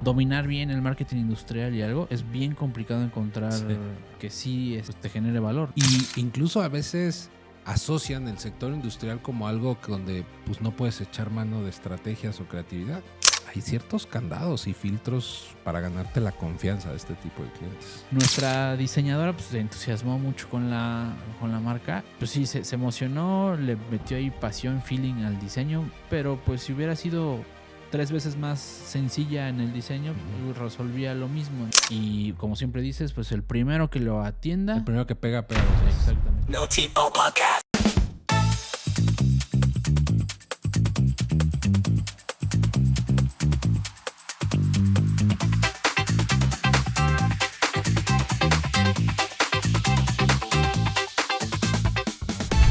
dominar bien el marketing industrial y algo, es bien complicado encontrar que sí te genere valor. Y incluso a veces asocian el sector industrial como algo donde pues no puedes echar mano de estrategias o creatividad. Hay ciertos candados y filtros para ganarte la confianza de este tipo de clientes. Nuestra diseñadora pues, se entusiasmó mucho con la marca. Pues sí, se emocionó, le metió ahí pasión, feeling al diseño, pero pues si hubiera sido 3 veces más sencilla en el diseño, pues, resolvía lo mismo. Y como siempre dices, pues el primero que lo atienda. El primero que pega. Exactamente. No Tipo Podcast.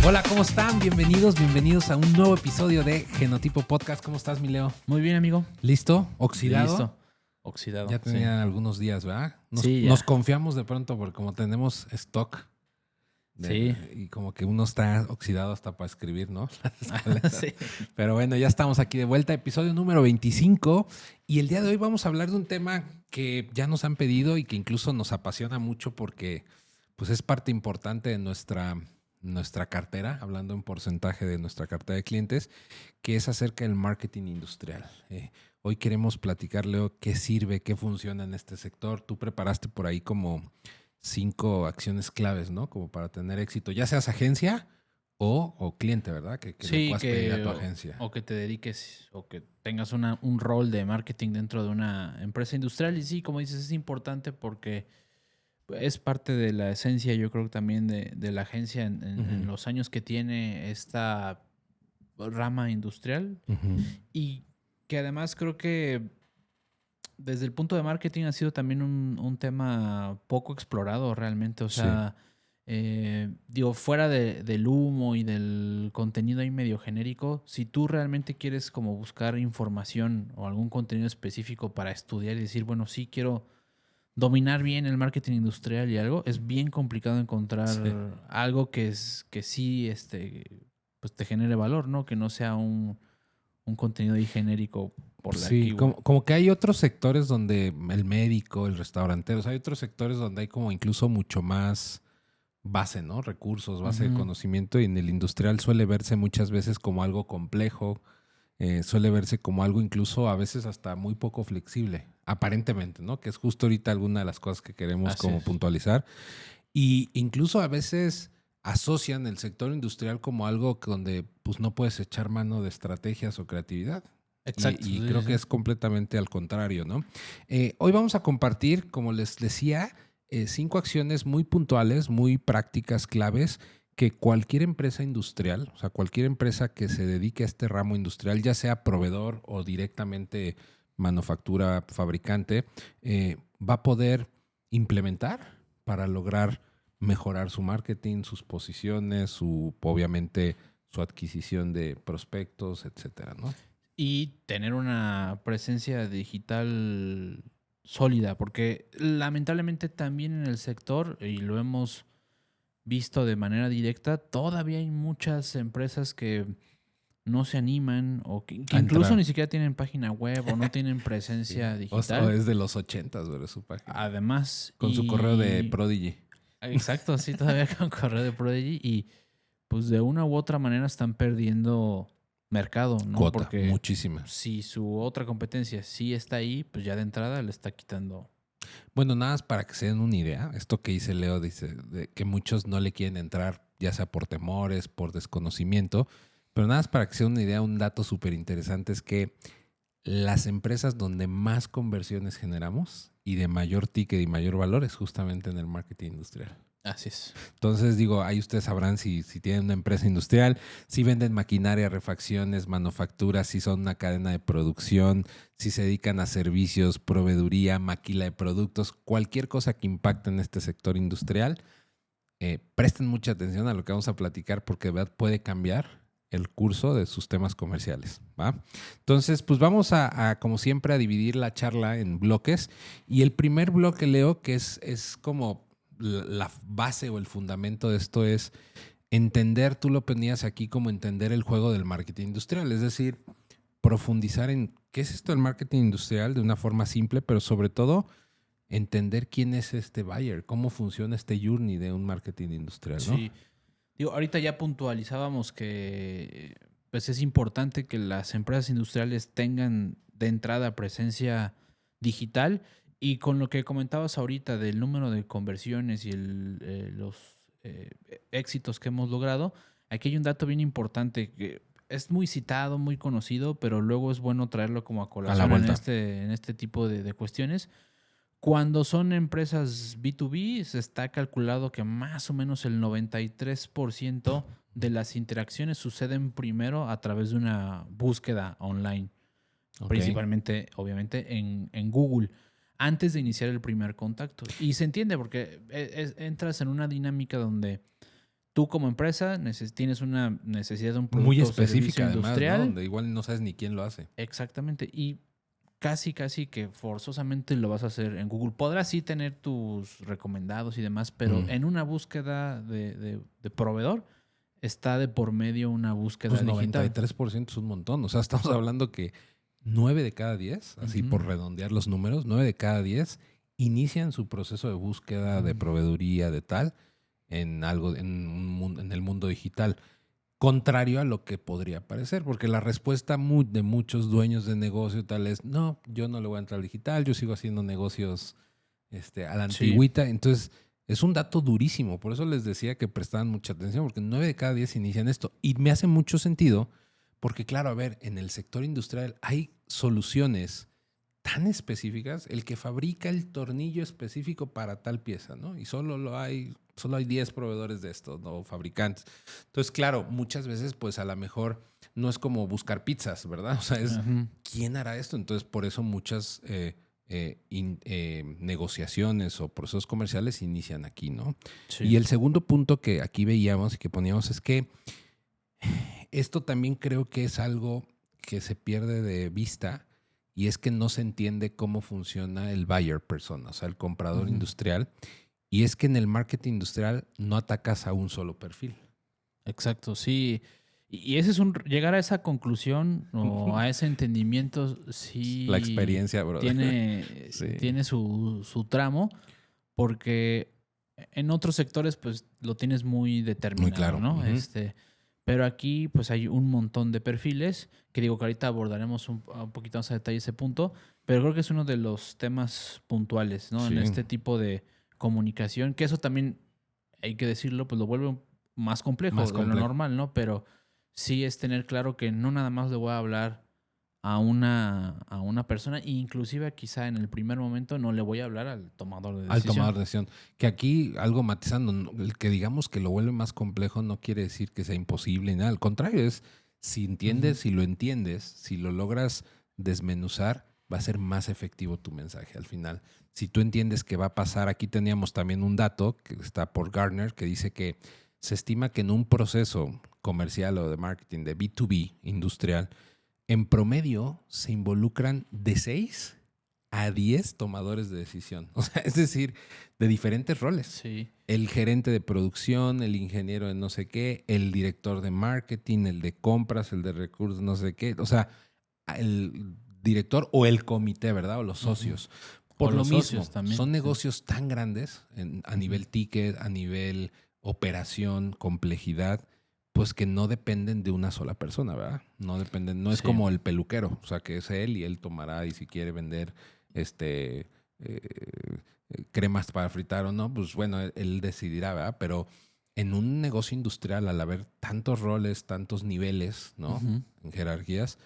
Hola, ¿cómo están? Bienvenidos a un nuevo episodio de Genotipo Podcast. ¿Cómo estás, mi Leo? Muy bien, amigo. ¿Listo? ¿Oxidado? Listo. Oxidado. Ya tenían algunos días, ¿verdad? Sí, ya. Nos confiamos de pronto porque como tenemos stock Sí. y como que uno está oxidado hasta para escribir, ¿no? Sí. Pero bueno, ya estamos aquí de vuelta, episodio número 25. Y el día de hoy vamos a hablar de un tema que ya nos han pedido y que incluso nos apasiona mucho porque pues, es parte importante de nuestra cartera, hablando en porcentaje de nuestra cartera de clientes, que es acerca del marketing industrial. Hoy queremos platicar, Leo, qué sirve, qué funciona en este sector. Tú preparaste por ahí como 5 acciones claves, ¿no? Como para tener éxito, ya seas agencia o cliente, ¿verdad? Que Sí, le puedas pedir a tu agencia. O que te dediques o que tengas un rol de marketing dentro de una empresa industrial. Y sí, como dices, es importante porque es parte de la esencia, yo creo, también de la agencia en los años que tiene esta rama industrial. Y que además creo que desde el punto de marketing ha sido también un tema poco explorado realmente. O sea, digo, fuera del humo y del contenido ahí medio genérico, si tú realmente quieres como buscar información o algún contenido específico para estudiar y decir, bueno, sí quiero dominar bien el marketing industrial y algo, es bien complicado encontrar algo que sí pues te genere valor, ¿no? Que no sea un contenido ahí genérico por la Sí, keyword. como que hay otros sectores donde el médico, el restaurantero, o sea, hay otros sectores donde hay como incluso mucho más base, ¿no? Recursos, base de conocimiento, y en el industrial suele verse muchas veces como algo complejo, suele verse como algo incluso a veces hasta muy poco flexible, aparentemente, ¿no? Que es justo ahorita alguna de las cosas que queremos Así como es. puntualizar. Y incluso a veces asocian el sector industrial como algo donde pues no puedes echar mano de estrategias o creatividad. Exacto. Y Sí, creo sí, que sí. es completamente al contrario, ¿no? Hoy vamos a compartir, como les decía, 5 acciones muy puntuales, muy prácticas, claves, que cualquier empresa industrial, o sea, cualquier empresa que se dedique a este ramo industrial, ya sea proveedor o directamente manufactura, fabricante, va a poder implementar para lograr mejorar su marketing, sus posiciones, obviamente su adquisición de prospectos, etcétera, ¿no? Y tener una presencia digital sólida, porque lamentablemente también en el sector, y lo hemos visto de manera directa, todavía hay muchas empresas que no se animan o que A incluso entrar. ni siquiera tienen página web o no tienen presencia O digital. es de los 80s, güey, su página. Además, Con su correo de Prodigy. Exacto, sí, todavía con correo de Prodigy y pues de una u otra manera están perdiendo mercado, ¿no? Cuota, Porque muchísima. si su otra competencia sí está ahí, pues ya de entrada le está quitando. Bueno, nada más para que se den una idea, esto que dice Leo, dice de que muchos no le quieren entrar, ya sea por temores, por desconocimiento, pero nada más para que se den una idea, un dato súper interesante es que las empresas donde más conversiones generamos y de mayor ticket y mayor valor es justamente en el marketing industrial. Así es. Entonces, digo, ahí ustedes sabrán si tienen una empresa industrial, si venden maquinaria, refacciones, manufacturas, si son una cadena de producción, si se dedican a servicios, proveeduría, maquila de productos, cualquier cosa que impacte en este sector industrial, presten mucha atención a lo que vamos a platicar porque de verdad puede cambiar el curso de sus temas comerciales, ¿va? Entonces, pues vamos como siempre, a dividir la charla en bloques. Y el primer bloque, Leo, que es como la base o el fundamento de esto es entender, tú lo ponías aquí como entender el juego del marketing industrial, es decir, profundizar en ¿qué es esto del marketing industrial de una forma simple, pero sobre todo entender quién es este buyer, cómo funciona este journey de un marketing industrial, ¿no? Sí. Digo, ahorita ya puntualizábamos que pues es importante que las empresas industriales tengan de entrada presencia digital y con lo que comentabas ahorita del número de conversiones y los éxitos que hemos logrado, aquí hay un dato bien importante que es muy citado, muy conocido, pero luego es bueno traerlo como a A la colación vuelta. en este tipo de cuestiones. Cuando son empresas B2B, se está calculado que más o menos el 93% de las interacciones suceden primero a través de una búsqueda online, Ok. principalmente, obviamente, en Google, antes de iniciar el primer contacto. Y se entiende porque entras en una dinámica donde tú como empresa tienes una necesidad de un producto Muy o servicio específica además, ¿no? industrial. Donde igual no sabes ni quién lo hace. Exactamente. Y casi que forzosamente lo vas a hacer en Google. Podrás sí tener tus recomendados y demás, pero Mm. en una búsqueda de proveedor está de por medio una búsqueda Pues digital. 93% es un montón. O sea, estamos hablando que 9 de cada 10, así por redondear los números, 9 de cada 10 inician su proceso de búsqueda de proveeduría de tal en algo, en el mundo digital. Contrario a lo que podría parecer, porque la respuesta de muchos dueños de negocio tal es, no, yo no le voy a entrar al digital, yo sigo haciendo negocios a la Sí. antigüita. Entonces, es un dato durísimo. Por eso les decía que prestaban mucha atención, porque 9 de cada 10 inician esto. Y me hace mucho sentido, porque claro, a ver, en el sector industrial hay soluciones tan específicas, el que fabrica el tornillo específico para tal pieza, ¿no? Y solo hay 10 proveedores de esto, ¿no? Fabricantes. Entonces, claro, muchas veces, pues a lo mejor no es como buscar pizzas, ¿verdad? O sea, es ¿quién hará esto? Entonces, por eso muchas negociaciones o procesos comerciales inician aquí, ¿no? Sí. Y el segundo punto que aquí veíamos y que poníamos es que esto también creo que es algo que se pierde de vista, y es que no se entiende cómo funciona el buyer persona, o sea, el comprador industrial. Y es que en el marketing industrial no atacas a un solo perfil. Exacto, sí. Y ese es llegar a esa conclusión o a ese entendimiento, sí. La experiencia, bro. Sí. Tiene su tramo, porque en otros sectores, pues lo tienes muy determinado, Muy claro. ¿no? Ujú. Pero aquí, pues hay un montón de perfiles, que digo que ahorita abordaremos un poquito más a detalle ese punto, pero creo que es uno de los temas puntuales, ¿no? En Sí. este tipo de comunicación, que eso también, hay que decirlo, pues lo vuelve más complejo de lo normal, ¿no? Pero sí es tener claro que no nada más le voy a hablar a una persona, e inclusive quizá en el primer momento no le voy a hablar al tomador de decisión. Al tomador de decisión. Que aquí, algo matizando, el que digamos que lo vuelve más complejo no quiere decir que sea imposible ni nada. Al contrario, es si entiendes, si lo entiendes, si lo logras desmenuzar, va a ser más efectivo tu mensaje al final. Si tú entiendes que va a pasar, aquí teníamos también un dato que está por Gartner que dice que se estima que en un proceso comercial o de marketing de B2B industrial, en promedio se involucran de 6 a 10 tomadores de decisión. O sea, es decir, de diferentes roles. Sí. El gerente de producción, el ingeniero de no sé qué, el director de marketing, el de compras, el de recursos, no sé qué. O sea, el director o el comité, ¿verdad? O los socios. Por lo mismo, son negocios tan grandes a nivel ticket, a nivel operación, complejidad, pues que no dependen de una sola persona, ¿verdad? No dependen, no es como el peluquero, o sea, que es él y él tomará, y si quiere vender cremas para fritar o no, pues bueno, él decidirá, ¿verdad? Pero en un negocio industrial, al haber tantos roles, tantos niveles, ¿no? En jerarquías,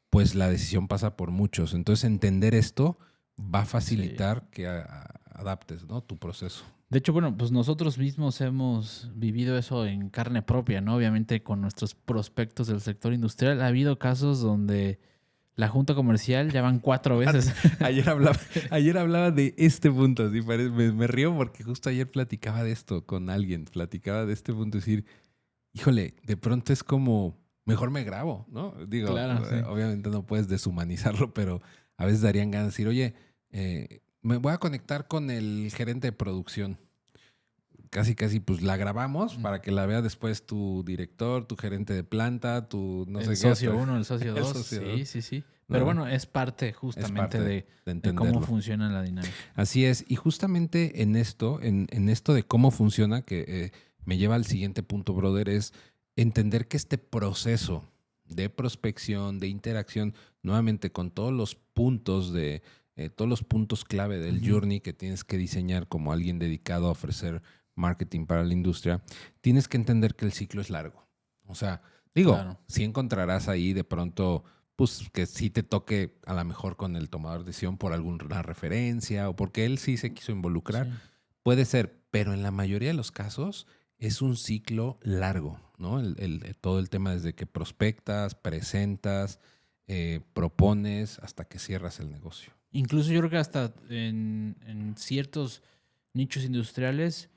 pues la decisión pasa por muchos. Entonces, entender esto va a facilitar que adaptes, ¿no? Tu proceso. De hecho, bueno, pues nosotros mismos hemos vivido eso en carne propia, ¿no? Obviamente con nuestros prospectos del sector industrial. Ha habido casos donde la junta comercial ya van 4 veces. Ayer hablaba de este punto, así me río porque justo ayer platicaba de esto con alguien, platicaba de este punto, decir, híjole, de pronto es como, mejor me grabo, ¿no? Digo, claro, sí. Obviamente no puedes deshumanizarlo, pero a veces darían ganas de decir, oye, me voy a conectar con el gerente de producción. Casi, pues la grabamos para que la vea después tu director, tu gerente de planta, tu no sé qué. El socio 1, el socio 2. Sí. Pero bueno, es parte justamente de cómo entenderlo. funciona la dinámica. Así es. Y justamente en esto, en esto de cómo funciona, que me lleva al siguiente punto, brother, es entender que este proceso de prospección, de interacción, nuevamente con todos los puntos todos los puntos clave del journey que tienes que diseñar como alguien dedicado a ofrecer marketing para la industria, tienes que entender que el ciclo es largo. O sea, digo, Claro. sí encontrarás ahí de pronto, pues que sí te toque a lo mejor con el tomador de decisión por alguna referencia o porque él sí se quiso involucrar. Sí. Puede ser, pero en la mayoría de los casos es un ciclo largo, ¿no? Todo el tema desde que prospectas, presentas, propones hasta que cierras el negocio. Incluso yo creo que hasta en ciertos nichos industriales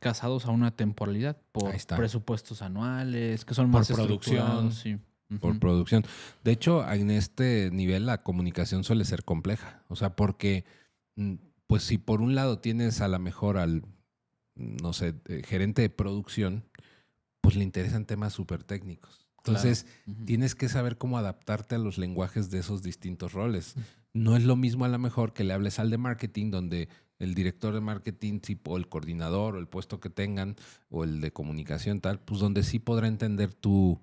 casados a una temporalidad por Ahí está. presupuestos anuales, que son Por más producción. estructurados, sí. Por producción. De hecho, en este nivel la comunicación suele ser compleja. O sea, porque, pues si por un lado tienes a lo mejor al, no sé, gerente de producción, pues le interesan temas súper técnicos. Entonces, Claro. tienes que saber cómo adaptarte a los lenguajes de esos distintos roles. No es lo mismo a lo mejor que le hables al de marketing, donde el director de marketing, tipo el coordinador o el puesto que tengan, o el de comunicación tal, pues donde sí podrá entender tu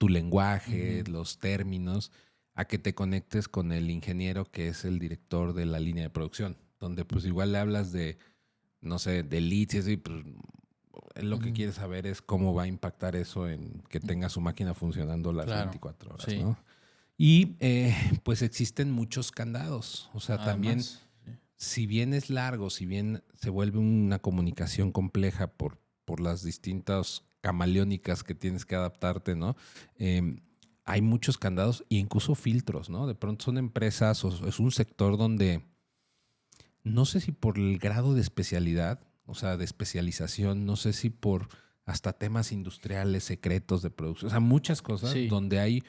lenguaje, los términos, a que te conectes con el ingeniero que es el director de la línea de producción, donde pues igual le hablas de, no sé, de leads y así, pues él lo que quiere saber es cómo va a impactar eso en que tenga su máquina funcionando las 24 horas, Sí. ¿no? Y pues existen muchos candados. O sea, Además, también, sí. si bien es largo, si bien se vuelve una comunicación compleja por las distintas camaleónicas que tienes que adaptarte, ¿no? Hay muchos candados e incluso filtros, ¿no? De pronto son empresas o es un sector donde no sé si por el grado de especialidad, o sea, de especialización, no sé si por hasta temas industriales, secretos de producción, o sea, muchas cosas Sí. donde hay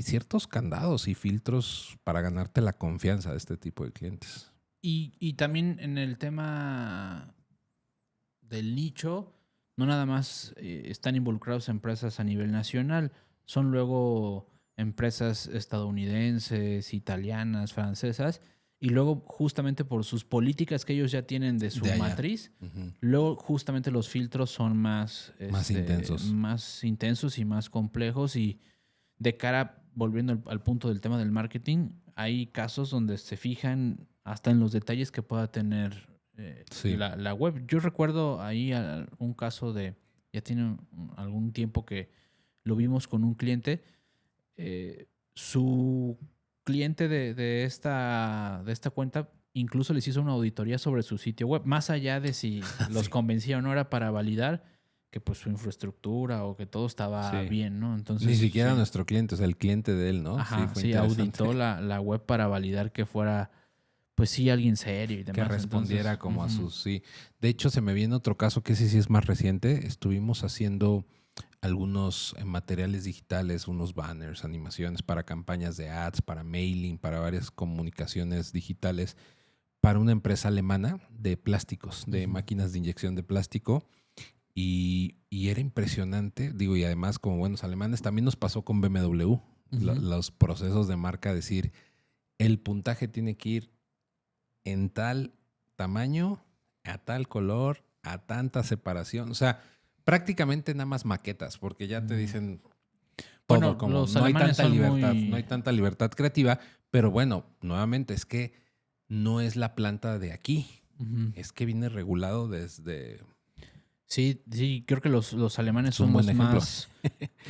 ciertos candados y filtros para ganarte la confianza de este tipo de clientes. Y también en el tema del nicho, no nada más están involucrados empresas a nivel nacional, son luego empresas estadounidenses, italianas, francesas, y luego justamente por sus políticas que ellos ya tienen de su De allá. matriz, luego justamente los filtros son más intensos y más complejos, y de cara, volviendo al punto del tema del marketing, hay casos donde se fijan hasta en los detalles que pueda tener Sí. la web. Yo recuerdo ahí un caso ya tiene algún tiempo que lo vimos con un cliente. Su cliente de esta cuenta incluso les hizo una auditoría sobre su sitio web, más allá de si los convencía o no, era para validar que pues su infraestructura o que todo estaba Sí. bien, ¿no? Entonces, Ni siquiera sí. nuestro cliente, o sea, el cliente de él, ¿no? Ajá, fue sí, interesante. auditó la web para validar que fuera, pues sí, alguien serio y demás. Que respondiera Entonces, como a sus, sí. De hecho, se me viene otro caso que ese sí es más reciente. Estuvimos haciendo algunos materiales digitales, unos banners, animaciones para campañas de ads, para mailing, para varias comunicaciones digitales, para una empresa alemana de plásticos, de máquinas de inyección de plástico. Y era impresionante, digo, y además como buenos alemanes, también nos pasó con BMW, los procesos de marca, decir, el puntaje tiene que ir en tal tamaño, a tal color, a tanta separación. O sea, prácticamente nada más maquetas, porque ya te dicen todo, bueno, como los no hay alemanes tanta son libertad, muy... no hay tanta libertad creativa, pero bueno, nuevamente es que no es la planta de aquí, es que viene regulado desde... Sí, sí, creo que los alemanes Es un son buen ejemplo.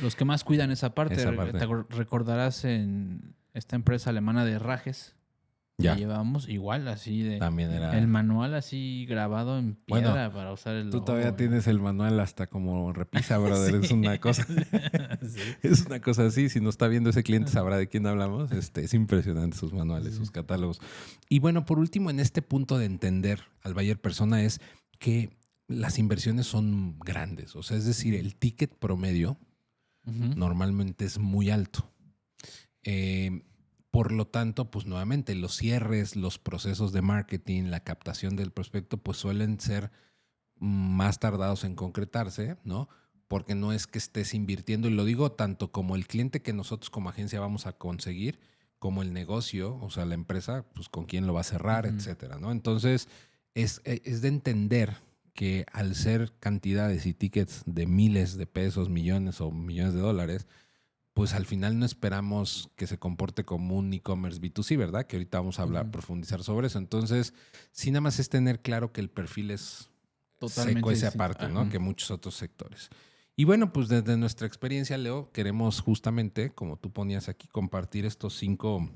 los que más cuidan esa parte. Esa parte. Te recordarás en esta empresa alemana de Rajes, Ya. la llevábamos igual, así de... También era... El manual así grabado en piedra para usar el Tú logo. todavía tienes el manual hasta como repisa, brother. Sí. Es una cosa. Sí. Es una cosa así. Si no está viendo ese cliente, sabrá de quién hablamos. Es impresionante sus manuales, sus catálogos. Y bueno, por último, en este punto de entender al buyer persona es que las inversiones son grandes. O sea, es decir, el ticket promedio normalmente es muy alto. Por lo tanto, pues nuevamente los cierres, los procesos de marketing, la captación del prospecto, pues suelen ser más tardados en concretarse, ¿no? Porque no es que estés invirtiendo, y lo digo tanto como el cliente que nosotros como agencia vamos a conseguir, como el negocio, o sea, la empresa, pues con quién lo va a cerrar, etcétera, ¿no? Entonces, es de entender que al ser cantidades y tickets de miles de pesos, millones o millones de dólares, pues al final no esperamos que se comporte como un e-commerce B2C, ¿verdad? Que ahorita vamos a hablar, profundizar sobre eso. Entonces, sí, nada más es tener claro que el perfil es seco Totalmente ese distinto. aparte, ¿no? Que muchos otros sectores. Y bueno, pues desde nuestra experiencia, Leo, queremos justamente, como tú ponías aquí, compartir estos 5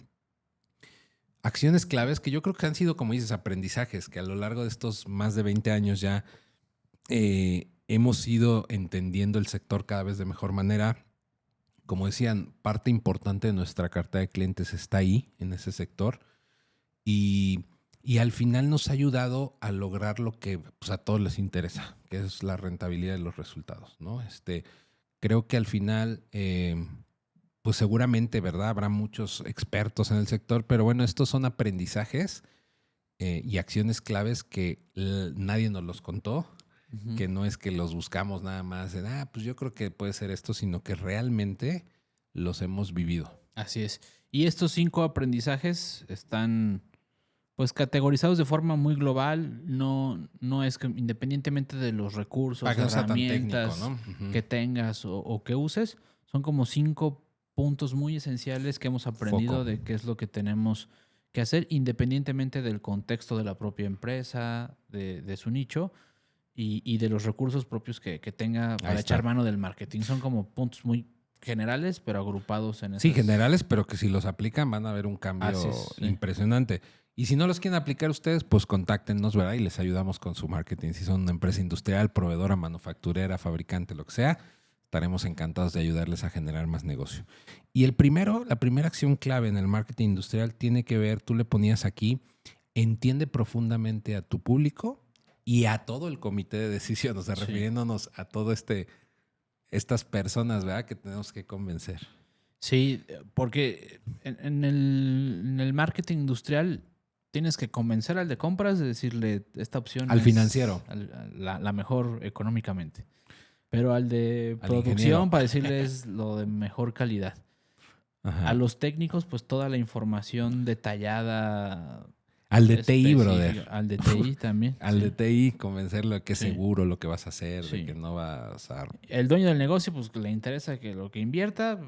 acciones claves que yo creo que han sido, como dices, aprendizajes, que a lo largo de estos más de 20 años ya hemos ido entendiendo el sector cada vez de mejor manera. Como decían, parte importante de nuestra cartera de clientes está ahí, en ese sector. Y al final nos ha ayudado a lograr lo que pues, a todos les interesa, que es la rentabilidad de los resultados, ¿no? Creo que al final, pues seguramente, ¿verdad? Habrá muchos expertos en el sector, pero bueno, estos son aprendizajes y acciones claves que nadie nos los contó, que no es que los buscamos nada más en, pues yo creo que puede ser esto, sino que realmente los hemos vivido. Así es. Y estos 5 aprendizajes están pues categorizados de forma muy global. No es que independientemente de los recursos, Para que no sea tan herramientas técnico, ¿no? que tengas o que uses, son como 5 puntos muy esenciales que hemos aprendido Foco. de qué es lo que tenemos que hacer, independientemente del contexto de la propia empresa, de su nicho y de los recursos propios que tenga para echar mano del marketing. Son como puntos muy generales, pero agrupados en esas. Sí, generales, pero que si los aplican van a ver un cambio impresionante. Y si no los quieren aplicar ustedes, pues contáctenos, ¿verdad? Y les ayudamos con su marketing. Si son una empresa industrial, proveedora, manufacturera, fabricante, lo que sea, estaremos encantados de ayudarles a generar más negocio. Y la primera acción clave en el marketing industrial tiene que ver, tú le ponías aquí, entiende profundamente a tu público y a todo el comité de decisión, o sea, refiriéndonos a todo estas personas, ¿verdad? Que tenemos que convencer. Sí, porque en el marketing industrial tienes que convencer al de compras de decirle esta opción al financiero, la mejor económicamente. Pero al de producción ingeniero, para decirles lo de mejor calidad. Ajá. A los técnicos, pues toda la información detallada. Al de TI, brother. Al de TI también. Al de TI, convencerlo de que es seguro lo que vas a hacer, de que no vas a... El dueño del negocio, pues le interesa que lo que invierta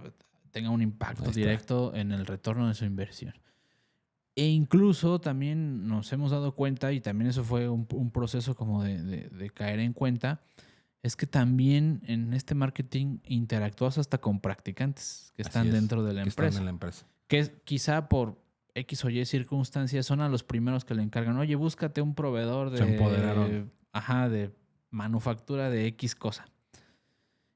tenga un impacto directo en el retorno de su inversión. E incluso también nos hemos dado cuenta, y también eso fue un proceso como de caer en cuenta, es que también en este marketing interactúas hasta con practicantes que están dentro de la empresa. Están en la empresa. Que quizá por X o Y circunstancias son a los primeros que le encargan. Oye, búscate un proveedor de... Se empoderaron. de manufactura de X cosa.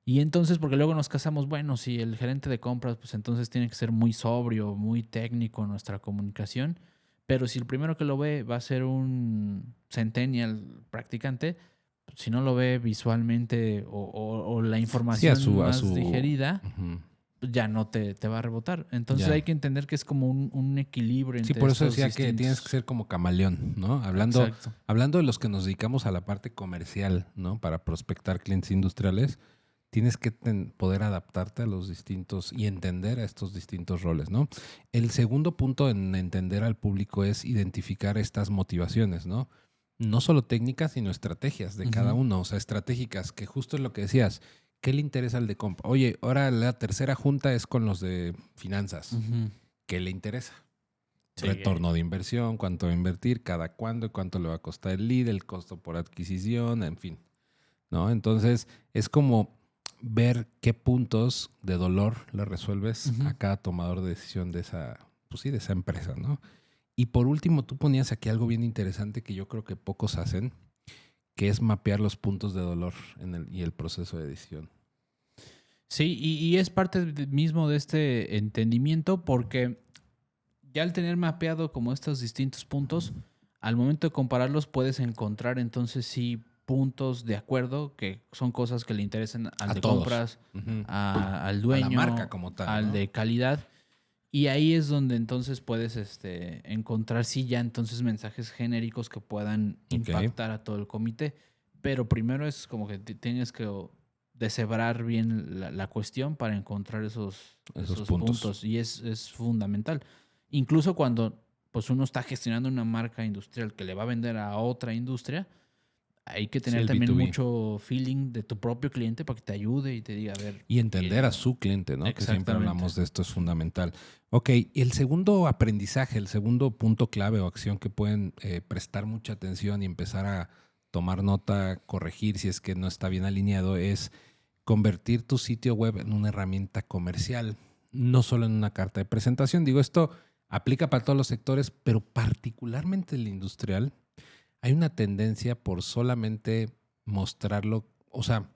Y entonces, porque luego nos casamos, bueno, si el gerente de compras, pues entonces tiene que ser muy sobrio, muy técnico en nuestra comunicación. Pero si el primero que lo ve va a ser un centennial practicante, si no lo ve visualmente o la información más digerida, ya no te va a rebotar. Entonces hay que entender que es como un equilibrio entre por eso decía que tienes que ser como camaleón, ¿no? Hablando de los que nos dedicamos a la parte comercial, ¿no? Para prospectar clientes industriales, tienes que poder adaptarte a los distintos y entender a estos distintos roles, ¿no? El segundo punto en entender al público es identificar estas motivaciones, ¿no? No solo técnicas, sino estrategias de cada uno, o sea, estratégicas, que justo es lo que decías. ¿Qué le interesa al de compra? Oye, ahora la tercera junta es con los de finanzas. ¿Qué le interesa? Retorno de inversión, cuánto va a invertir, cada cuándo, cuánto le va a costar el lead, el costo por adquisición, en fin, ¿no? Entonces, es como ver qué puntos de dolor le resuelves a cada tomador de decisión de esa, pues sí, de esa empresa, ¿no? Y por último, tú ponías aquí algo bien interesante que yo creo que pocos hacen, que es mapear los puntos de dolor y el proceso de decisión. Sí, y es parte mismo de este entendimiento porque ya al tener mapeado como estos distintos puntos, al momento de compararlos puedes encontrar entonces sí puntos de acuerdo, que son cosas que le interesan al de todos. Compras, al dueño, a la marca como tal, al de calidad. Y ahí es donde entonces puedes encontrar sí ya entonces mensajes genéricos que puedan impactar a todo el comité. Pero primero es como que tienes que deshebrar bien la cuestión para encontrar esos puntos. Y es fundamental. Incluso cuando pues uno está gestionando una marca industrial que le va a vender a otra industria, hay que tener el también B2B. mucho feeling de tu propio cliente para que te ayude y te diga, a ver. Y entender a su cliente, ¿no? Que siempre Exactamente. hablamos de esto, es fundamental. Ok, y el segundo aprendizaje, el segundo punto clave o acción que pueden prestar mucha atención y empezar a tomar nota, corregir si es que no está bien alineado, es convertir tu sitio web en una herramienta comercial, no solo en una carta de presentación. Digo, esto aplica para todos los sectores, pero particularmente el industrial. Hay una tendencia por solamente mostrarlo, o sea,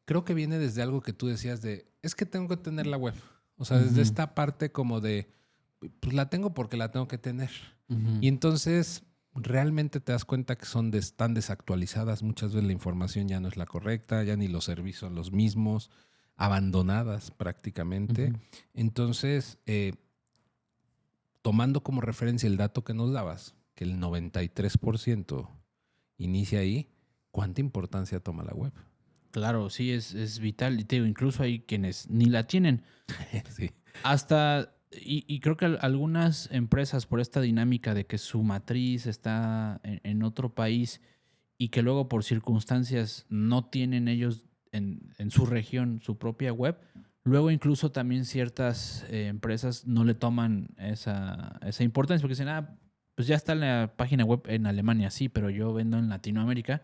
creo que viene desde algo que tú decías de, es que tengo que tener la web. O sea, desde esta parte como de, pues la tengo porque la tengo que tener. Y entonces realmente te das cuenta que están desactualizadas. Muchas veces la información ya no es la correcta, ya ni los servicios son los mismos, abandonadas prácticamente. Entonces, tomando como referencia el dato que nos dabas, que el 93% inicia ahí, ¿cuánta importancia toma la web? Claro, sí, es vital. Y te digo, incluso hay quienes ni la tienen. Sí. Hasta, y creo que algunas empresas por esta dinámica de que su matriz está en otro país y que luego por circunstancias no tienen ellos en su región su propia web, luego incluso también ciertas empresas no le toman esa importancia porque dicen, pues ya está la página web en Alemania, sí, pero yo vendo en Latinoamérica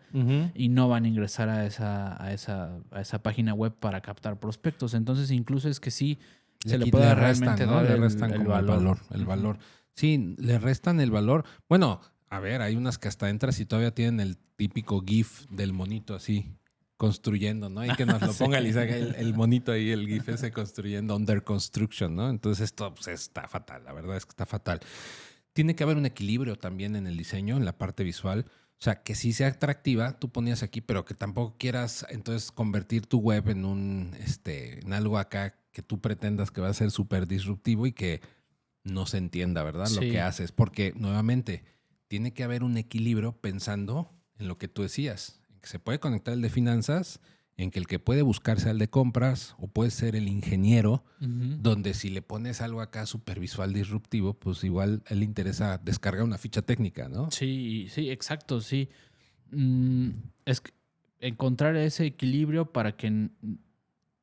y no van a ingresar a esa página web para captar prospectos. Entonces, incluso es que sí se le puede realmente ¿no? dar Le restan el como valor. el valor. Sí, le restan el valor. Bueno, a ver, hay unas que hasta entras y todavía tienen el típico GIF del monito así construyendo, ¿no? Hay que nos lo ponga el monito ahí, el GIF ese construyendo, under construction, ¿no? Entonces esto pues, está fatal, la verdad es que está fatal. Tiene que haber un equilibrio también en el diseño, en la parte visual. O sea, que sí sea atractiva, tú ponías aquí, pero que tampoco quieras entonces convertir tu web en algo acá que tú pretendas que va a ser súper disruptivo y que no se entienda, ¿verdad? Sí. Lo que haces. Porque, nuevamente, tiene que haber un equilibrio pensando en lo que tú decías, en que se puede conectar el de finanzas, en que el que puede buscar sea el de compras o puede ser el ingeniero, donde si le pones algo acá súper visual disruptivo, pues igual a él le interesa descargar una ficha técnica, ¿no? Sí, sí, exacto, sí. Es que encontrar ese equilibrio para que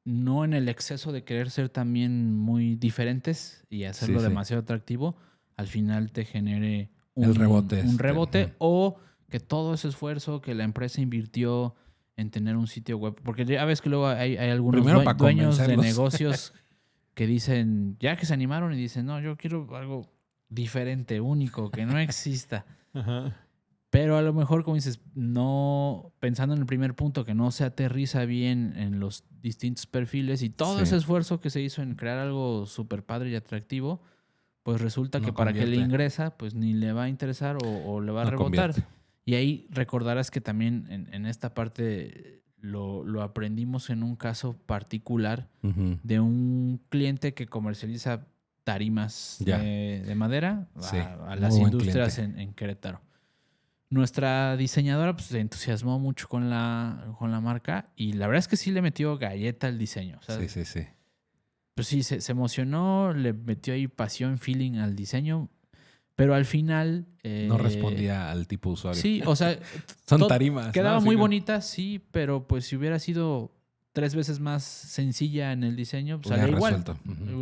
no en el exceso de querer ser también muy diferentes y hacerlo Sí. demasiado atractivo, al final te genere El rebote. un rebote o que todo ese esfuerzo que la empresa invirtió en tener un sitio web, porque ya ves que luego hay algunos dueños de negocios que dicen, ya que se animaron y dicen, no, yo quiero algo diferente, único, que no exista. Ajá. Pero a lo mejor, como dices, no pensando en el primer punto, que no se aterriza bien en los distintos perfiles y todo ese esfuerzo que se hizo en crear algo súper padre y atractivo, pues resulta que para que le ingresa, pues ni le va a interesar o le va a rebotar. Y ahí recordarás que también en esta parte lo aprendimos en un caso particular de un cliente que comercializa tarimas de madera a las industrias en Querétaro. Nuestra diseñadora pues, se entusiasmó mucho con la marca y la verdad es que sí le metió galleta al diseño. O sea, sí. Pues sí, se emocionó, le metió ahí pasión, feeling al diseño, pero al final... no respondía al tipo de usuario. Sí, o sea... Son tarimas. Quedaba muy bonita, sí, pero pues si hubiera sido 3 veces más sencilla en el diseño, pues salía igual.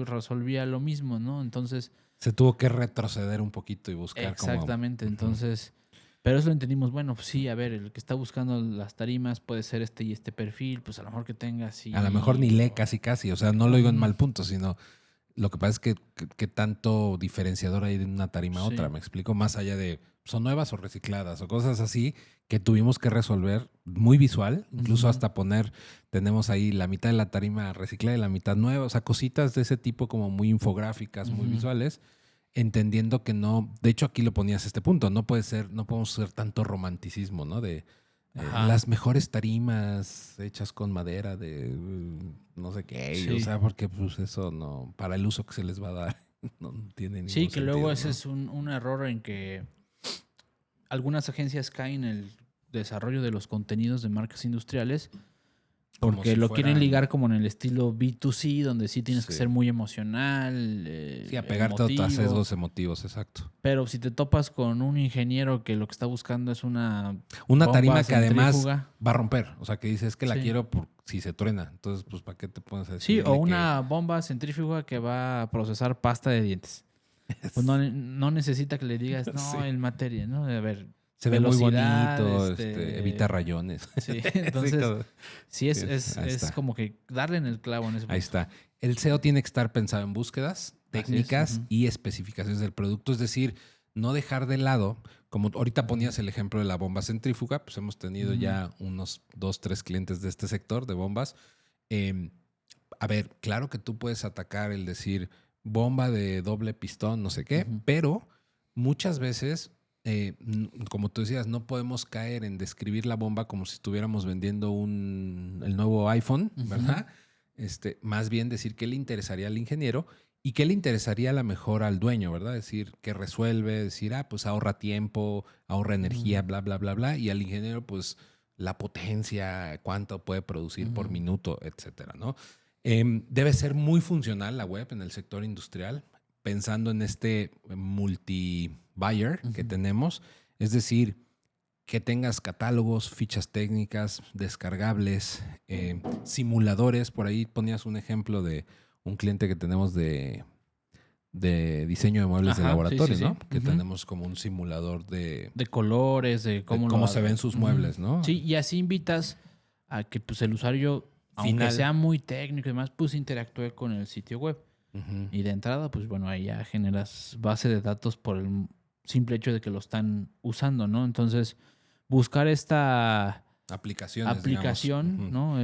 Resolvía lo mismo, ¿no? Entonces... Se tuvo que retroceder un poquito y buscar exactamente, entonces... Pero eso lo entendimos, bueno, pues sí, a ver, el que está buscando las tarimas puede ser este y este perfil, pues a lo mejor que tenga así... A lo mejor ni lee casi, o sea, no lo digo en mal punto, sino lo que pasa es que tanto diferenciador hay de una tarima a otra, me explico, más allá de son nuevas o recicladas o cosas así que tuvimos que resolver muy visual, incluso hasta tenemos ahí la mitad de la tarima reciclada y la mitad nueva, o sea, cositas de ese tipo como muy infográficas, muy visuales, entendiendo que no, de hecho aquí lo ponías este punto, no podemos ser tanto romanticismo, ¿no? De las mejores tarimas hechas con madera de no sé qué, o sea, porque pues eso no, para el uso que se les va a dar, no tiene ningún sentido. Sí, que luego ese es un error en que algunas agencias caen en el desarrollo de los contenidos de marcas industriales Como Porque si lo quieren fueran- ligar como en el estilo B2C, donde sí tienes que Sí. ser muy emocional, Sí, apegarte a emotivo. sesgos emotivos, exacto. Pero si te topas con un ingeniero que lo que está buscando es una Una bomba tarima que además centrífuga, va a romper. O sea, que dices que la sí. quiero por si se truena. Entonces, pues, ¿para qué te pones a Sí, decirle o una bomba centrífuga que va a procesar pasta de dientes. Pues no necesita que le digas, no, Sí. el materia, ¿no? A ver, Se ve muy velocidad, bonito, evita rayones. Sí, Sí, entonces como- sí sí, ahí es está. como que darle en el clavo en ese Ahí punto. está. El SEO tiene que estar pensado en búsquedas, técnicas ujú. y especificaciones del producto. Es decir, no dejar de lado, como ahorita ponías el ejemplo de la bomba centrífuga, pues hemos tenido Ujú. ya unos 2, 3 clientes de este sector de bombas. Eh, a ver, claro que tú puedes atacar el decir bomba de doble pistón, no sé qué, Ujú. pero muchas veces, como tú decías, no podemos caer en describir la bomba como si estuviéramos vendiendo el nuevo iPhone, Ujú. ¿verdad? Más bien decir qué le interesaría al ingeniero y qué le interesaría a la mejor al dueño, ¿verdad? Decir que resuelve, decir, pues ahorra tiempo, ahorra energía, bla, bla, bla, bla, y al ingeniero, pues la potencia, cuánto puede producir por Ujú. minuto, etcétera, ¿no? Debe ser muy funcional la web en el sector industrial, pensando en este multi-buyer que Ujú. tenemos, es decir, que tengas catálogos, fichas técnicas, descargables, simuladores. Por ahí ponías un ejemplo de un cliente que tenemos de diseño de muebles de Ajá, sí, laboratorio, sí, ¿no? sí. Que Ujú. tenemos como un simulador de De colores, de cómo cómo lo se ven sus ujú. muebles, ¿no? Sí, y así invitas a que pues el usuario, aunque Final. sea muy técnico y demás, pues interactúe con el sitio web. Ujú. Y de entrada, pues bueno, ahí ya generas base de datos por el simple hecho de que lo están usando, ¿no? Entonces, buscar esta Aplicaciones, aplicación, digamos. Ujú. ¿no?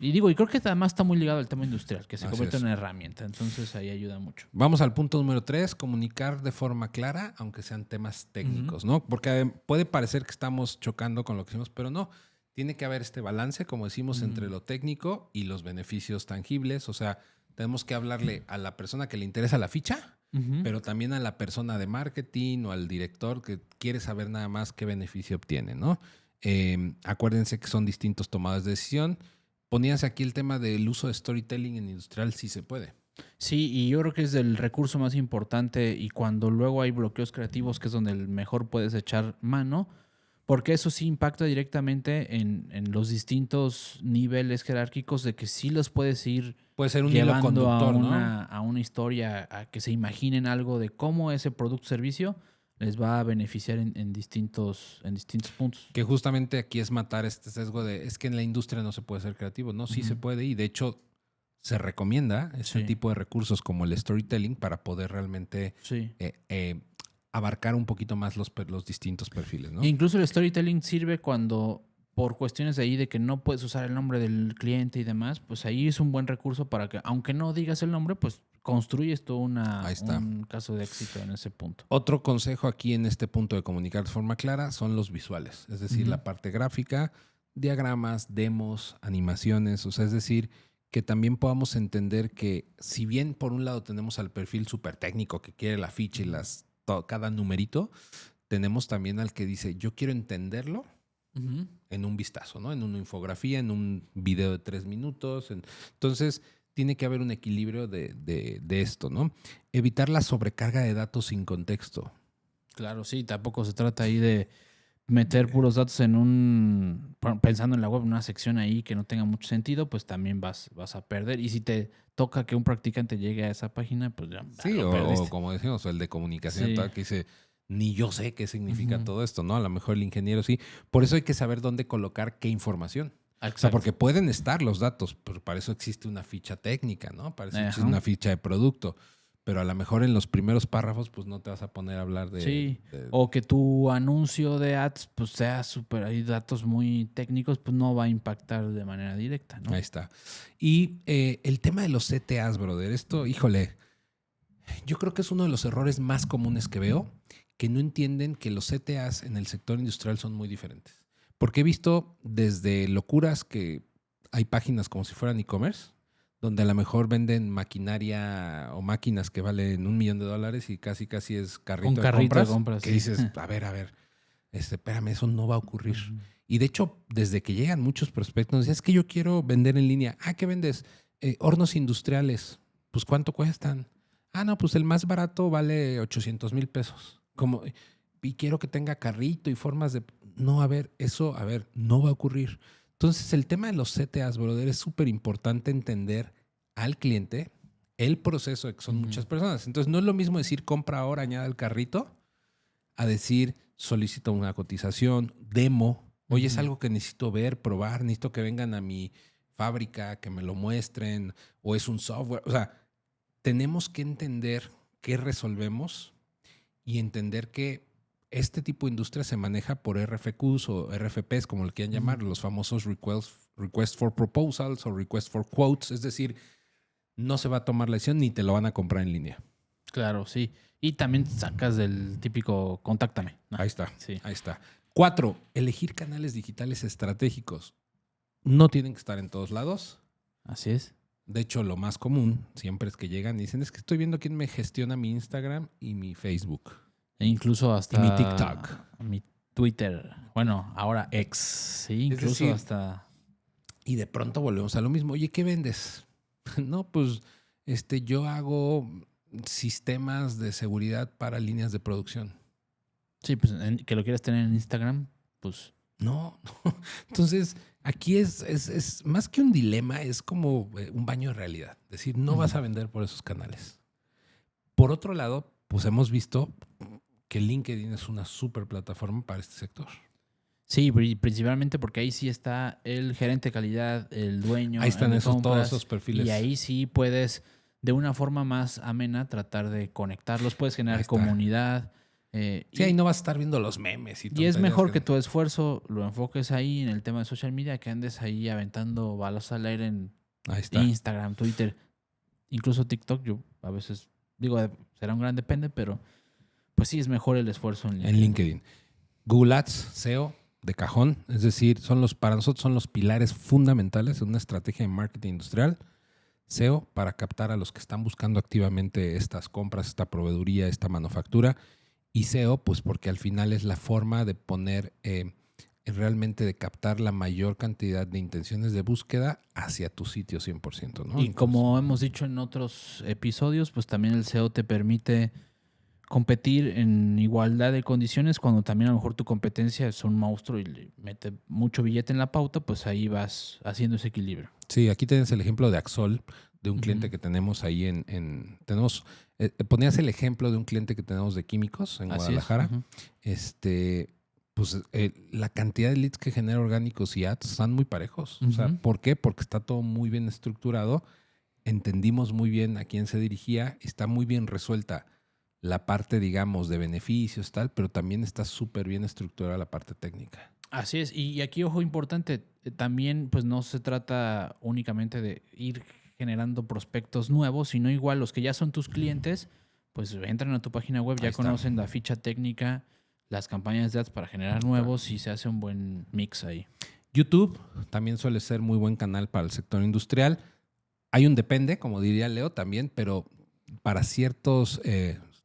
Y creo que además está muy ligado al tema industrial, que se Así convierte es. en una herramienta. Entonces, ahí ayuda mucho. Vamos al punto número 3, comunicar de forma clara, aunque sean temas técnicos, ¿no? Porque puede parecer que estamos chocando con lo que hicimos, pero no. Tiene que haber este balance, como decimos, entre lo técnico y los beneficios tangibles. O sea, tenemos que hablarle a la persona que le interesa la ficha, Ujú. pero también a la persona de marketing o al director que quiere saber nada más qué beneficio obtiene, ¿no? Acuérdense que son distintos tomadas de decisión. Ponías aquí el tema del uso de storytelling en industrial, sí se puede. Sí, y yo creo que es el recurso más importante y cuando luego hay bloqueos creativos, que es donde el mejor puedes echar mano, porque eso sí impacta directamente en los distintos niveles jerárquicos de que sí los puedes ir Puede ser un hilo llevando conductor, ¿no? a una historia, a que se imaginen algo de cómo ese producto o servicio les va a beneficiar en distintos puntos. Que justamente aquí es matar este sesgo de es que en la industria no se puede ser creativo. No, sí se puede y de hecho se recomienda este Sí. tipo de recursos como el storytelling para poder realmente Sí. abarcar un poquito más los distintos perfiles, ¿no? E incluso el storytelling sirve cuando, por cuestiones de ahí de que no puedes usar el nombre del cliente y demás, pues ahí es un buen recurso para que, aunque no digas el nombre, pues construyes todo Ahí está. un caso de éxito en ese punto. Otro consejo aquí en este punto de comunicar de forma clara son los visuales, es decir, la parte gráfica, diagramas, demos, animaciones, o sea, es decir, que también podamos entender que si bien por un lado tenemos al perfil súper técnico que quiere la ficha y cada numerito, tenemos también al que dice, yo quiero entenderlo en un vistazo, ¿no? En una infografía, en un video de 3 minutos. Entonces, tiene que haber un equilibrio de esto, ¿no? Evitar la sobrecarga de datos sin contexto. Claro, sí, tampoco se trata ahí de meter puros datos pensando en la web, en una sección ahí que no tenga mucho sentido, pues también vas a perder. Y si te toca que un practicante llegue a esa página, pues ya Sí, lo o perdiste. como decimos, el de comunicación, Sí. que dice, ni yo sé qué significa Ujú. todo esto, ¿no? A lo mejor el ingeniero sí. Por eso hay que saber dónde colocar qué información. O sea, Exacto. porque pueden estar los datos, pero para eso existe una ficha técnica, ¿no? Para eso existe Ajá. una ficha de producto. Pero a lo mejor en los primeros párrafos, pues no te vas a poner a hablar de... Sí, o que tu anuncio de ads pues sea súper, hay datos muy técnicos, pues no va a impactar de manera directa, ¿no? Ahí está. Y el tema de los CTAs, brother, esto, híjole, yo creo que es uno de los errores más comunes que veo, que no entienden que los CTAs en el sector industrial son muy diferentes. Porque he visto desde locuras que hay páginas como si fueran e-commerce, donde a lo mejor venden maquinaria o máquinas que valen $1 millón y casi es carrito, Un carrito de compras, que sí. dices, a ver, espérame, eso no va a ocurrir. Y de hecho, desde que llegan muchos prospectos, nos dicen, es que yo quiero vender en línea. Ah, ¿qué vendes? Hornos industriales. Pues, ¿cuánto cuestan? Ah, no, pues el más barato vale 800,000 pesos. Como, y quiero que tenga carrito y formas de... No, eso no va a ocurrir. Entonces, el tema de los CTAs, brother, es súper importante entender al cliente el proceso de que son muchas personas. Entonces, no es lo mismo decir compra ahora, añade al carrito, a decir solicita una cotización, demo. Oye, es algo que necesito ver, probar, necesito que vengan a mi fábrica, que me lo muestren, o es un software. O sea, tenemos que entender qué resolvemos y entender que este tipo de industria se maneja por RFQs o RFPs, como le quieran llamar, los famosos request for proposals o request for quotes. Es decir, no se va a tomar la decisión ni te lo van a comprar en línea. Claro, sí. Y también sacas del típico contáctame, ¿no? Ahí está, sí. Ahí está. 4, elegir canales digitales estratégicos. No tienen que estar en todos lados. Así es. De hecho, lo más común siempre es que llegan y dicen, es que estoy viendo quién me gestiona mi Instagram y mi Facebook. E incluso hasta... Y mi TikTok. Mi Twitter. Bueno, ahora X. Sí, incluso es decir, hasta... Y de pronto volvemos a lo mismo. Oye, ¿qué vendes? No, pues yo hago sistemas de seguridad para líneas de producción. Sí, pues que lo quieras tener en Instagram, pues... No. Entonces, aquí es más que un dilema, es como un baño de realidad. Es decir, no vas a vender por esos canales. Por otro lado, pues hemos visto que LinkedIn es una súper plataforma para este sector. Sí, principalmente porque ahí sí está el gerente de calidad, el dueño. Ahí están compras, todos esos perfiles. Y ahí sí puedes, de una forma más amena, tratar de conectarlos. Puedes generar comunidad. Sí, ahí no vas a estar viendo los memes. Y es mejor que tu esfuerzo lo enfoques ahí en el tema de social media, que andes ahí aventando balas al aire en Instagram, Twitter, incluso TikTok. Yo a veces digo, será un gran depende, pero pues sí es mejor el esfuerzo en LinkedIn. Google Ads, SEO, de cajón. Es decir, para nosotros son los pilares fundamentales de una estrategia de marketing industrial. SEO para captar a los que están buscando activamente estas compras, esta proveeduría, esta manufactura. Y SEO, pues porque al final es la forma de poner, realmente de captar la mayor cantidad de intenciones de búsqueda hacia tu sitio 100%, ¿no? Y como hemos dicho en otros episodios, pues también el SEO te permite competir en igualdad de condiciones cuando también a lo mejor tu competencia es un monstruo y le mete mucho billete en la pauta, pues ahí vas haciendo ese equilibrio. Sí, aquí tienes el ejemplo de Axol, de un cliente que tenemos ahí ponías el ejemplo de un cliente que tenemos de químicos en Guadalajara. Pues la cantidad de leads que genera orgánicos y ads están muy parejos. O sea, ¿por qué? Porque está todo muy bien estructurado. Entendimos muy bien a quién se dirigía. Está muy bien resuelta la parte, digamos, de beneficios, tal, pero también está súper bien estructurada la parte técnica. Así es. Y aquí, ojo importante, también pues no se trata únicamente de ir generando prospectos nuevos, sino igual los que ya son tus clientes, pues entran a tu página web, ya conocen la ficha técnica, las campañas de ads para generar nuevos y se hace un buen mix ahí. YouTube también suele ser muy buen canal para el sector industrial. Hay un depende, como diría Leo también, pero para ciertos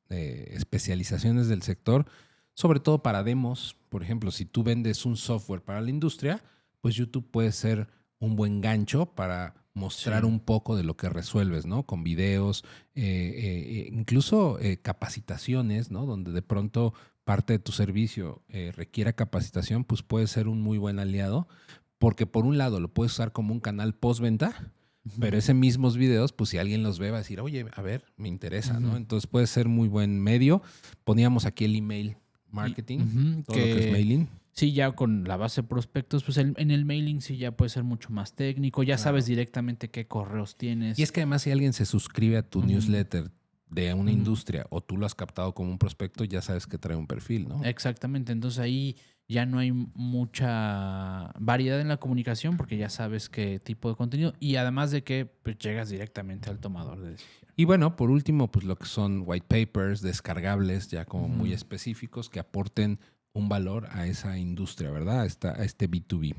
especializaciones del sector, sobre todo para demos. Por ejemplo, si tú vendes un software para la industria, pues YouTube puede ser un buen gancho para mostrar un poco de lo que resuelves, ¿no? Con videos, incluso capacitaciones, ¿no? Donde de pronto parte de tu servicio requiera capacitación, pues puede ser un muy buen aliado, porque por un lado lo puedes usar como un canal postventa, pero esos mismos videos, pues si alguien los ve, va a decir, oye, a ver, me interesa, ¿no? Entonces puede ser muy buen medio. Poníamos aquí el email marketing, todo lo que es mailing. Sí, ya con la base de prospectos, pues en el mailing sí ya puede ser mucho más técnico. Ya sabes directamente qué correos tienes. Y es que además si alguien se suscribe a tu newsletter de una industria o tú lo has captado como un prospecto, ya sabes que trae un perfil, ¿no? Exactamente. Entonces ahí ya no hay mucha variedad en la comunicación porque ya sabes qué tipo de contenido y además de que pues, llegas directamente al tomador de decisión. Y bueno, por último, pues lo que son white papers, descargables, ya como muy específicos que aporten un valor a esa industria, ¿verdad? A este B2B.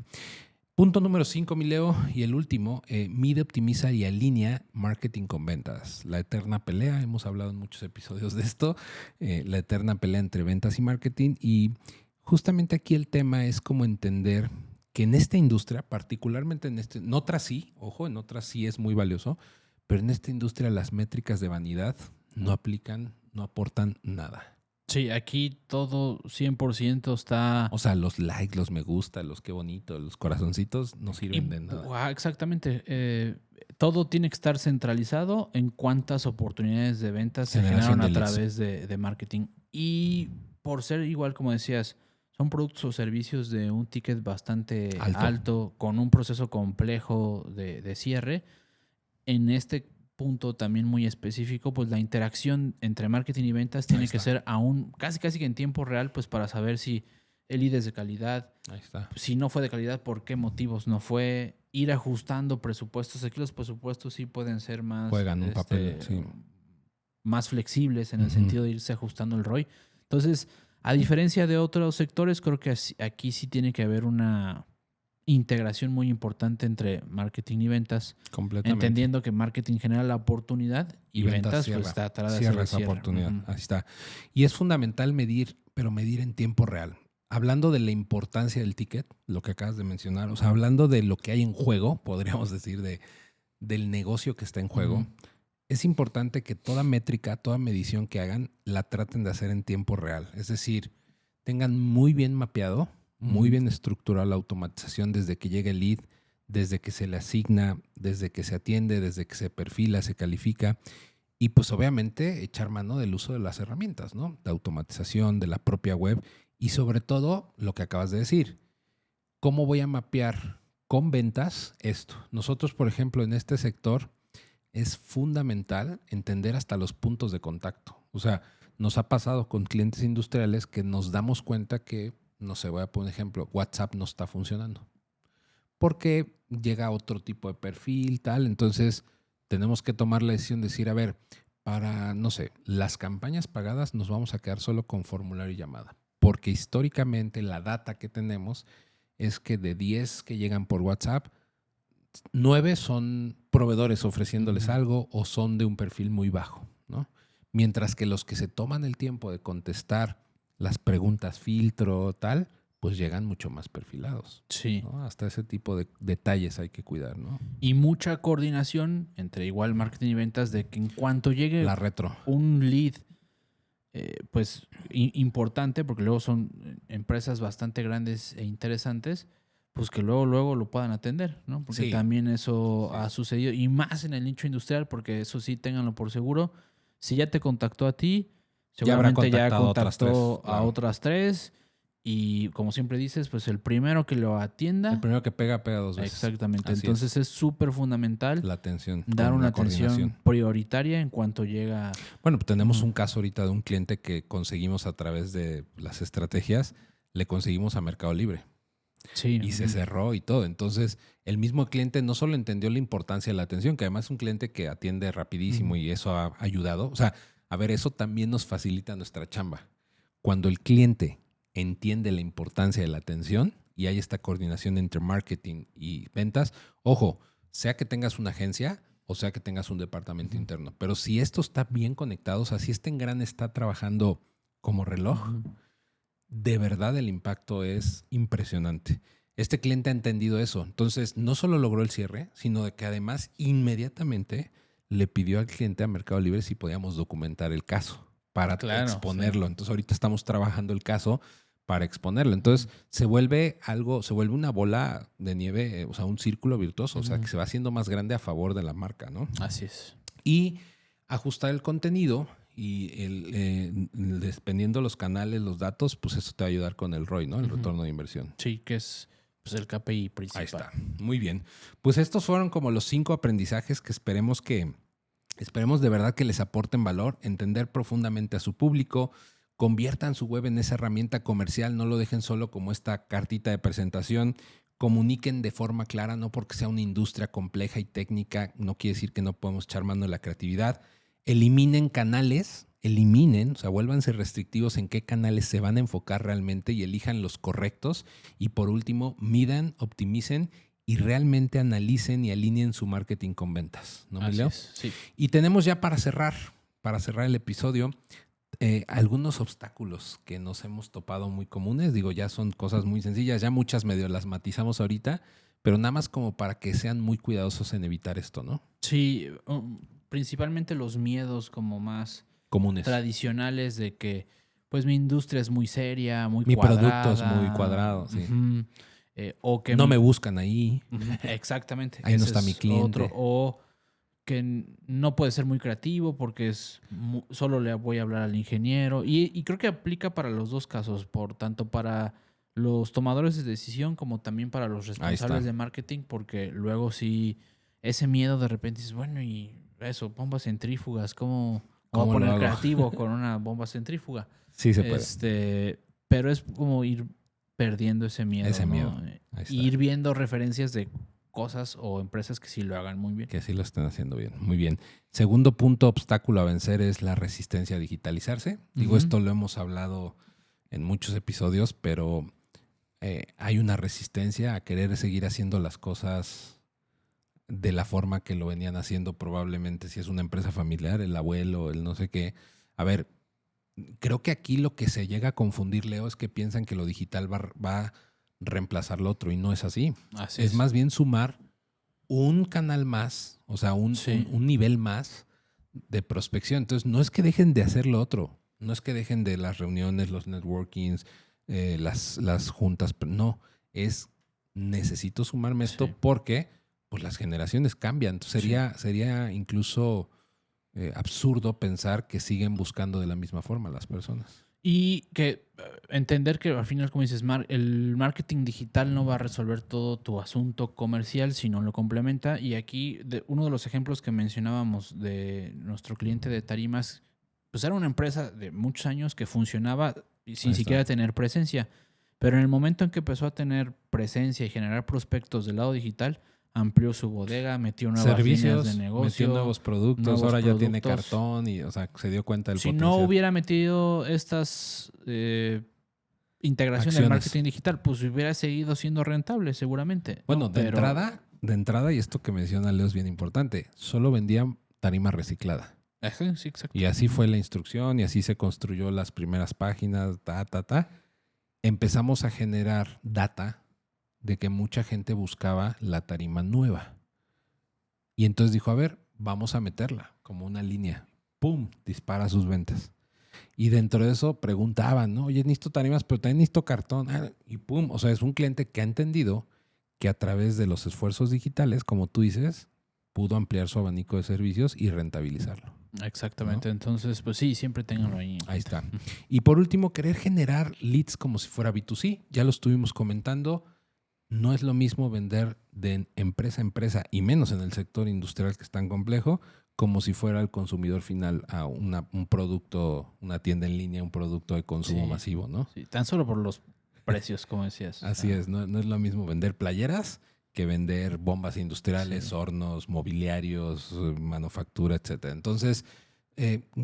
Punto número 5, mi Leo, y el último, mide, optimiza y alinea marketing con ventas. La eterna pelea, hemos hablado en muchos episodios de esto, la eterna pelea entre ventas y marketing. Y Justamente aquí el tema es como entender que en esta industria, particularmente en otras sí, ojo, en otras sí es muy valioso, pero en esta industria las métricas de vanidad no aplican, no aportan nada. Sí, aquí todo 100% está... O sea, los likes, los me gusta, los qué bonito, los corazoncitos no sirven de nada. Exactamente. Todo tiene que estar centralizado en cuántas oportunidades de ventas se Generación generaron a de leads. través de marketing. Y por ser igual, como decías, son productos o servicios de un ticket bastante alto con un proceso complejo de cierre. En este punto también muy específico, pues la interacción entre marketing y ventas tiene que ser aún casi que en tiempo real, pues para saber si el lead es de calidad. Ahí está. Si no fue de calidad, ¿por qué motivos no fue? Ir ajustando presupuestos. Aquí los presupuestos sí pueden ser más... Juegan un papel, sí. Más flexibles en el sentido de irse ajustando el ROI. Entonces, a diferencia de otros sectores, creo que aquí sí tiene que haber una integración muy importante entre marketing y ventas. Completamente. Entendiendo que marketing genera la oportunidad y ventas cierra, pues está atrás de cierra esa oportunidad. Ahí está. Y es fundamental medir, pero medir en tiempo real. Hablando de la importancia del ticket, lo que acabas de mencionar, o sea, hablando de lo que hay en juego, podríamos decir, del negocio que está en juego, es importante que toda métrica, toda medición que hagan, la traten de hacer en tiempo real. Es decir, tengan muy bien mapeado, muy bien estructurada la automatización desde que llega el lead, desde que se le asigna, desde que se atiende, desde que se perfila, se califica. Y pues obviamente echar mano del uso de las herramientas, ¿no? De automatización, de la propia web y sobre todo lo que acabas de decir. ¿Cómo voy a mapear con ventas esto? Nosotros, por ejemplo, en este sector es fundamental entender hasta los puntos de contacto. O sea, nos ha pasado con clientes industriales que nos damos cuenta que, no sé, voy a poner un ejemplo, WhatsApp no está funcionando. Porque llega otro tipo de perfil, tal. Entonces, tenemos que tomar la decisión de decir, a ver, para, no sé, las campañas pagadas nos vamos a quedar solo con formulario y llamada. Porque históricamente la data que tenemos es que de 10 que llegan por WhatsApp, 9 son proveedores ofreciéndoles algo o son de un perfil muy bajo, ¿no? Mientras que los que se toman el tiempo de contestar las preguntas filtro, tal, pues llegan mucho más perfilados. Sí. ¿No? Hasta ese tipo de detalles hay que cuidar, ¿no? Y mucha coordinación entre igual marketing y ventas de que en cuanto llegue la retro, un lead, pues importante, porque luego son empresas bastante grandes e interesantes, pues que luego lo puedan atender, ¿no? Porque sí, también eso ha sucedido, y más en el nicho industrial, porque eso sí, ténganlo por seguro. Si ya te contactó a ti, seguramente ya contactó a otras 3. Y como siempre dices, pues el primero que lo atienda. El primero que pega 2 veces. Exactamente. Así entonces es súper fundamental la atención. Dar una atención prioritaria en cuanto llega. Bueno, pues tenemos un caso ahorita de un cliente que conseguimos a través de las estrategias, le conseguimos a Mercado Libre. Sí. Y se cerró y todo. Entonces, el mismo cliente no solo entendió la importancia de la atención, que además es un cliente que atiende rapidísimo y eso ha ayudado. O sea, a ver, eso también nos facilita nuestra chamba. Cuando el cliente entiende la importancia de la atención y hay esta coordinación entre marketing y ventas, ojo, sea que tengas una agencia o sea que tengas un departamento interno, pero si esto está bien conectado, o sea, si este engrane está trabajando como reloj, de verdad el impacto es impresionante. Este cliente ha entendido eso. Entonces, no solo logró el cierre, sino de que además inmediatamente le pidió al cliente a Mercado Libre si podíamos documentar el caso para exponerlo. Sí. Entonces, ahorita estamos trabajando el caso para exponerlo. Entonces, se vuelve una bola de nieve, o sea, un círculo virtuoso, o sea, que se va haciendo más grande a favor de la marca, ¿no? Así es. Y ajustar el contenido y dependiendo los canales, los datos, pues eso te va a ayudar con el ROI, ¿no? El retorno de inversión. Sí, que es pues, el KPI principal. Ahí está. Muy bien. Pues estos fueron como los 5 aprendizajes que esperemos de verdad que les aporten valor, entender profundamente a su público, conviertan su web en esa herramienta comercial, no lo dejen solo como esta cartita de presentación, comuniquen de forma clara, no porque sea una industria compleja y técnica, no quiere decir que no podemos echar mano de la creatividad. Eliminen canales, o sea, vuélvanse restrictivos en qué canales se van a enfocar realmente y elijan los correctos. Y por último, midan, optimicen y realmente analicen y alineen su marketing con ventas. ¿No, Emilio? Sí. Y tenemos ya para cerrar el episodio, algunos obstáculos que nos hemos topado muy comunes. Digo, ya son cosas muy sencillas, ya muchas medio las matizamos ahorita, pero nada más como para que sean muy cuidadosos en evitar esto, ¿no? Sí, principalmente los miedos como más Comunes. tradicionales de que pues mi industria es muy seria, muy Mi cuadrada. producto es muy cuadrado, sí. O que No me buscan ahí. Exactamente. Ahí no ese está mi es cliente. o que no puede ser muy creativo porque solo le voy a hablar al ingeniero. Y creo que aplica para los dos casos, tanto para los tomadores de decisión como también para los responsables de marketing, porque luego sí, ese miedo de repente dices, bueno, y eso, bombas centrífugas, ¿cómo voy a poner creativo con una bomba centrífuga? Sí se puede. Pero es como ir perdiendo ese miedo. Ese ¿no? miedo. Y ir viendo referencias de cosas o empresas que sí lo hagan muy bien. Que sí lo estén haciendo bien. Muy bien. Segundo punto, obstáculo a vencer es la resistencia a digitalizarse. Digo, esto lo hemos hablado en muchos episodios, pero hay una resistencia a querer seguir haciendo las cosas de la forma que lo venían haciendo probablemente si es una empresa familiar, el abuelo, el no sé qué. A ver, creo que aquí lo que se llega a confundir, Leo, es que piensan que lo digital va a reemplazar lo otro y no es así. Así es más bien sumar un canal más, o sea, un nivel más de prospección. Entonces, no es que dejen de hacer lo otro, no es que dejen de las reuniones, los networkings, las juntas, no, es necesito sumarme esto porque pues, las generaciones cambian. Entonces, sería incluso absurdo pensar que siguen buscando de la misma forma las personas. Y que entender que al final, como dices, el marketing digital no va a resolver todo tu asunto comercial, sino lo complementa. Y aquí, uno de los ejemplos que mencionábamos de nuestro cliente de tarimas, pues era una empresa de muchos años que funcionaba sin siquiera tener presencia. Pero en el momento en que empezó a tener presencia y generar prospectos del lado digital, amplió su bodega, metió nuevas líneas de negocio. Metió nuevos productos, ahora ya tiene cartón y, o sea, se dio cuenta del potencial. Si no hubiera metido estas integración del marketing digital, pues hubiera seguido siendo rentable seguramente. Bueno, de entrada, y esto que menciona Leo es bien importante, solo vendían tarima reciclada. Sí, exacto. Y así fue la instrucción y así se construyó las primeras páginas, Empezamos a generar data de que mucha gente buscaba la tarima nueva. Y entonces dijo, a ver, vamos a meterla como una línea. ¡Pum! Dispara sus ventas. Y dentro de eso preguntaban, ¿no? Oye, necesito tarimas, pero también necesito cartón. Y ¡pum! O sea, es un cliente que ha entendido que a través de los esfuerzos digitales, como tú dices, pudo ampliar su abanico de servicios y rentabilizarlo. Exactamente. ¿No? Entonces, pues sí, siempre ténganlo ahí. Ahí está. Y por último, querer generar leads como si fuera B2C. Ya lo estuvimos comentando. No es lo mismo vender de empresa a empresa y menos en el sector industrial que es tan complejo como si fuera el consumidor final a un producto, una tienda en línea, un producto de consumo masivo, ¿no? Sí, tan solo por los precios, como decías. Así es, no es lo mismo vender playeras que vender bombas industriales, hornos, mobiliarios, manufactura, etcétera. Entonces,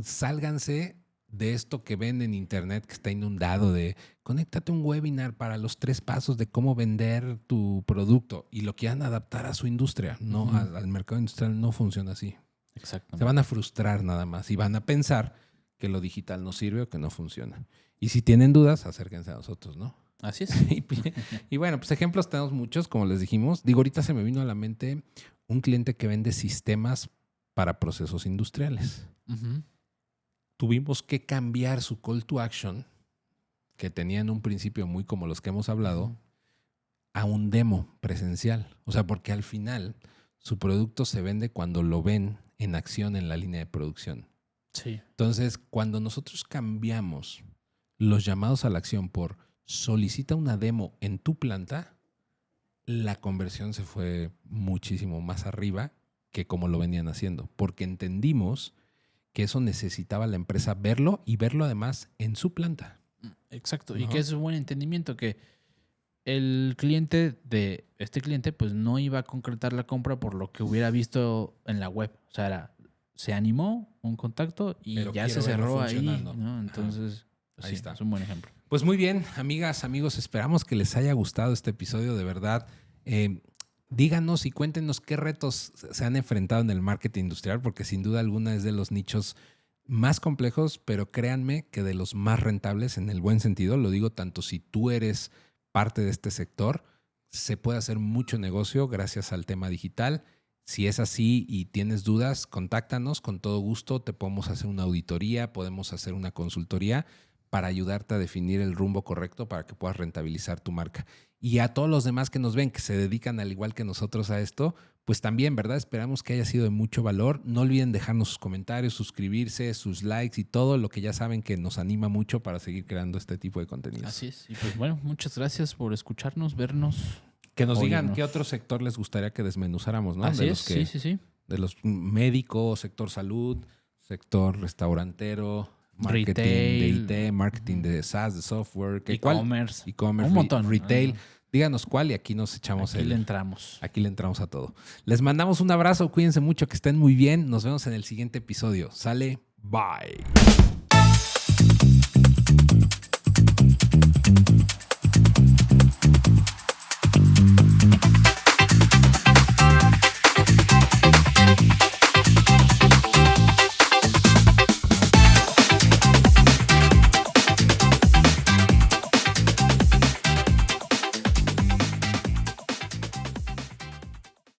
sálganse de esto que ven en internet que está inundado de conéctate a un webinar para los 3 pasos de cómo vender tu producto y lo quieran adaptar a su industria. No, al mercado industrial no funciona así. Exactamente. Se van a frustrar nada más y van a pensar que lo digital no sirve o que no funciona. Y si tienen dudas, acérquense a nosotros, ¿no? Así es. Y bueno, pues ejemplos tenemos muchos, como les dijimos. Digo, ahorita se me vino a la mente un cliente que vende sistemas para procesos industriales. Tuvimos que cambiar su call to action, que tenía en un principio muy como los que hemos hablado, a un demo presencial. O sea, porque al final su producto se vende cuando lo ven en acción en la línea de producción. Sí. Entonces, cuando nosotros cambiamos los llamados a la acción por solicita una demo en tu planta, la conversión se fue muchísimo más arriba que como lo venían haciendo, porque entendimos que eso necesitaba la empresa verlo y verlo además en su planta. Exacto, y que es un buen entendimiento que el cliente de este cliente pues no iba a concretar la compra por lo que hubiera visto en la web. O sea, se animó un contacto y pero ya se cerró ahí, ¿no? Entonces, pues ahí está. Es un buen ejemplo. Pues muy bien, amigas, amigos, esperamos que les haya gustado este episodio de verdad. Díganos y cuéntenos qué retos se han enfrentado en el marketing industrial, porque sin duda alguna es de los nichos más complejos, pero créanme que de los más rentables en el buen sentido. Lo digo tanto si tú eres parte de este sector, se puede hacer mucho negocio gracias al tema digital. Si es así y tienes dudas, contáctanos, con todo gusto te podemos hacer una auditoría, podemos hacer una consultoría para ayudarte a definir el rumbo correcto para que puedas rentabilizar tu marca. Y a todos los demás que nos ven, que se dedican al igual que nosotros a esto, pues también, ¿verdad? Esperamos que haya sido de mucho valor. No olviden dejarnos sus comentarios, suscribirse, sus likes y todo lo que ya saben que nos anima mucho para seguir creando este tipo de contenidos. Así es. Y pues bueno, muchas gracias por escucharnos, vernos. Que nos digan Oírnos. qué otro sector les gustaría que desmenuzáramos, ¿no? Así De es, los que, sí. de los médicos, sector salud, sector restaurantero, marketing Retail. de IT, marketing de SaaS, de software. E-commerce. E-commerce, Un montón. retail. Díganos cuál y aquí nos echamos Aquí le entramos. Aquí le entramos a todo. Les mandamos un abrazo, cuídense mucho, que estén muy bien. Nos vemos en el siguiente episodio. Sale, bye.